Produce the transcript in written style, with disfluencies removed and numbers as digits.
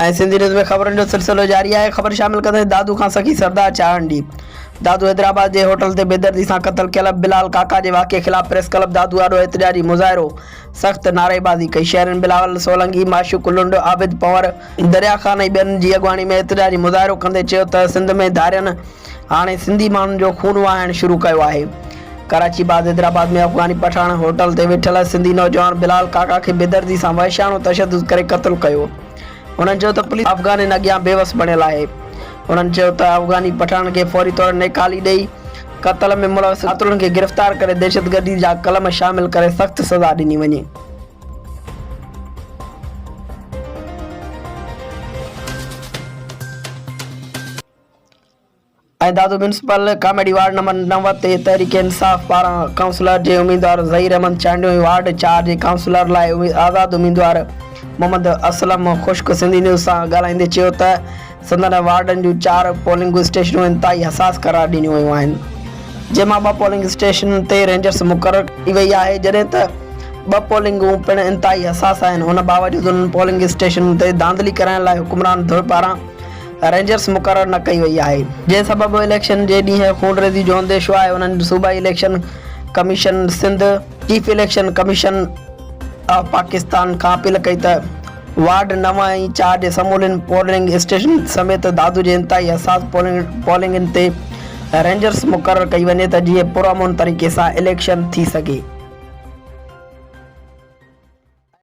Sindhi news में ख़बरनि जो सिलसिलो जारी है। ख़बर शामिल कंदे दादू खां सखी सरदार चाहंडी। दादू हैदराबाद के होटल ते बेदर्दी सां क़त्ल कयल बिलाल काका के वाक़े ख़िलाफ़ प्रेस क्लब दादू आॾो एहतजाजी मुज़ाहिरो सख़्त नारेबाज़ी कई। शहरनि बिलावल सोलंकी, माशूक लुंड, आबिद पंवर, दरिया खान ऐं ॿियनि जी अॻुवाणी में एहतजाजी मुज़ाहिरो कंदे चयो त सिंध में धारियनि हाणे सिंधी माण्हुनि जो खून वहाइणु शुरू कयो आहे। कराची बाद हैदराबाद में अफ़गानी पठान होटल ते वेठल सिंधी नौजवान बिलाल काका के बेदर्दी सां वहशाणो तशद्दुद करे क़त्ल कयो। उन्होंने चयो त पुलिस अफ़गान अॻियां बेवस बणियल आहे। उन्होंने चयो त अफ़गानी पठान के फौरी तौर नेकाली ॾेई क़त्ल में मुलविस क़ातिलुनि खे गिरफ़्तार करे दहशतगर्दी जा कलम शामिल करे सख़्त सज़ा ॾिनी वञे। दादू म्यूनसिपल कॉमेडी वार्ड नंबर 9 ते तहरीक इंसाफ़ पारां काउंसलर के उम्मीदवार ज़हीर अहमद चांडियो, वार्ड 4 के काउंसलर लाइ आज़ाद उम्मीदवार मोहम्मद असलम खुश्क सिंधी न्यूज़ सां ॻाल्हाईंदे चयो त संदन वार्डन जूं 4 पोलिंग स्टेशनूं इंतहाई हसास करार ॾिनियूं वयूं आहिनि, जंहिंमां 2 पोलिंग स्टेशन ते रेंजर्स मुक़ररु कई वई आहे, जॾहिं त 2 पोलिंगूं पिणु इंतहाई हसास आहिनि। उन बावजूदि उन्हनि पोलिंग स्टेशननि ते धांधली कराइण लाइ हुकुमरान धुर पारां रेंजर्स मुक़ररु न कई वई आहे, जंहिं सबबि इलेक्शन जे ॾींहुं खूनरेज़ी जो अंदेशो आहे। उन्हनि सूबाई election commission Sindh, chief election commission of Pakistan खां अपील कई त वार्ड 9 ऐं 4 जे समूलनि पोलिंग स्टेशन समेत दादू जे इंतहाई हसास पोलिंगनि ते रेंजर्स मुक़ररु कई वञे त जीअं पुरअमन तरीक़े सां इलेक्शन थी सघे।